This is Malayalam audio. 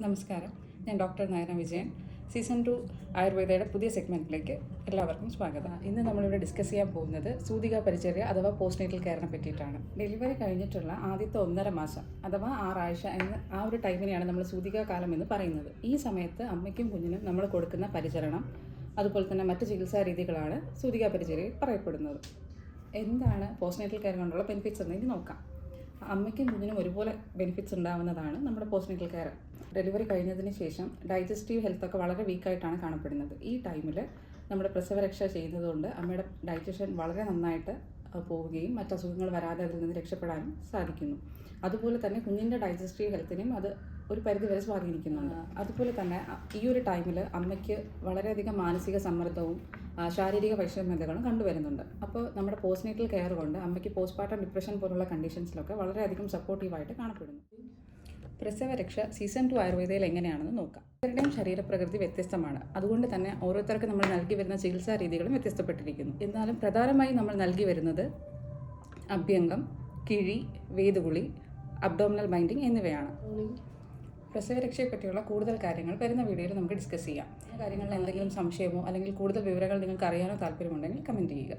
നമസ്കാരം, ഞാൻ ഡോക്ടർ നയന വിജയൻ. സീസൺ 2 ആയുർവേദയുടെ പുതിയ സെഗ്മെൻറ്റിലേക്ക് എല്ലാവർക്കും സ്വാഗതം. ഇന്ന് നമ്മളിവിടെ ഡിസ്കസ് ചെയ്യാൻ പോകുന്നത് സൂതിക പരിചര്യ അഥവാ പോസ്റ്റ്നേറ്റൽ കെയറിനെ പറ്റിയിട്ടാണ്. ഡെലിവറി കഴിഞ്ഞിട്ടുള്ള ആദ്യത്തെ 1.5 മാസം അഥവാ 6 ആഴ്ച എന്ന ആ ഒരു ടൈമിനെയാണ് നമ്മൾ സൂതിക കാലം എന്ന് പറയുന്നത്. ഈ സമയത്ത് അമ്മയ്ക്കും കുഞ്ഞിനും നമ്മൾ കൊടുക്കുന്ന പരിചരണം അതുപോലെ തന്നെ മറ്റ് ചികിത്സാ രീതികളാണ് സൂതിക പരിചര്യയിൽ പറയപ്പെടുന്നത്. എന്താണ് പോസ്റ്റ്നേറ്റൽ കെയർ കൊണ്ടുള്ള ബെനിഫിറ്റ്സ് എന്ന് ഇനി നോക്കാം. അമ്മയ്ക്കും കുഞ്ഞിനും ഒരുപോലെ ബെനിഫിറ്റ്സ് ഉണ്ടാകുന്നതാണ് നമ്മുടെ പോസ്റ്റ്നേറ്റൽ കെയർ. ഡെലിവറി കഴിഞ്ഞതിന് ശേഷം ഡൈജസ്റ്റീവ് ഹെൽത്തൊക്കെ വളരെ വീക്കായിട്ടാണ് കാണപ്പെടുന്നത്. ഈ ടൈമിൽ നമ്മുടെ പ്രസവരക്ഷ ചെയ്യുന്നതുകൊണ്ട് അമ്മയുടെ ഡൈജഷൻ വളരെ നന്നായിട്ട് പോവുകയും മറ്റ് അസുഖങ്ങൾ വരാതെ അതിൽ നിന്ന് രക്ഷപ്പെടാനും സാധിക്കുന്നു. അതുപോലെ തന്നെ കുഞ്ഞിൻ്റെ ഡൈജസ്റ്റീവ് ഹെൽത്തിനെയും അത് ഒരു പരിധിവരെ സ്വാധീനിക്കുന്നുണ്ട്. അതുപോലെ തന്നെ ഈ ഒരു ടൈമിൽ അമ്മയ്ക്ക് വളരെയധികം മാനസിക സമ്മർദ്ദവും ശാരീരിക വൈഷമ്യതകളും കണ്ടുവരുന്നുണ്ട്. അപ്പോൾ നമ്മുടെ പോസ്റ്റ്നേറ്റൽ കെയർ കൊണ്ട് അമ്മയ്ക്ക് പോസ്റ്റ്പാർട്ടം ഡിപ്രഷൻ പോലുള്ള കണ്ടീഷൻസിലൊക്കെ വളരെയധികം സപ്പോർട്ടീവായിട്ട് കാണപ്പെടുന്നു. പ്രസവരക്ഷ സീസൺ 2 ആയുർവേദയിൽ എങ്ങനെയാണെന്ന് നോക്കാം. ഓരോരുത്തരുടെയും ശരീരപ്രകൃതി വ്യത്യസ്തമാണ്. അതുകൊണ്ട് തന്നെ ഓരോരുത്തർക്ക് നമ്മൾ നൽകി വരുന്ന ചികിത്സാ രീതികളും വ്യത്യസ്തപ്പെട്ടിരിക്കുന്നു. എന്നാലും പ്രധാനമായി നമ്മൾ നൽകി വരുന്നത് അഭ്യംഗം, കിഴി, വേദുകുളി, അബ്ഡോമിനൽ ബൈൻഡിങ് എന്നിവയാണ്. പ്രസവരക്ഷയെ പറ്റിയുള്ള കൂടുതൽ കാര്യങ്ങൾ വരുന്ന വീഡിയോയിൽ നമുക്ക് ഡിസ്കസ് ചെയ്യാം. കാര്യങ്ങളിൽ എന്തെങ്കിലും സംശയമോ അല്ലെങ്കിൽ കൂടുതൽ വിവരങ്ങൾ നിങ്ങൾക്ക് അറിയാനോ താല്പര്യമുണ്ടെങ്കിൽ കമൻറ്റ് ചെയ്യുക.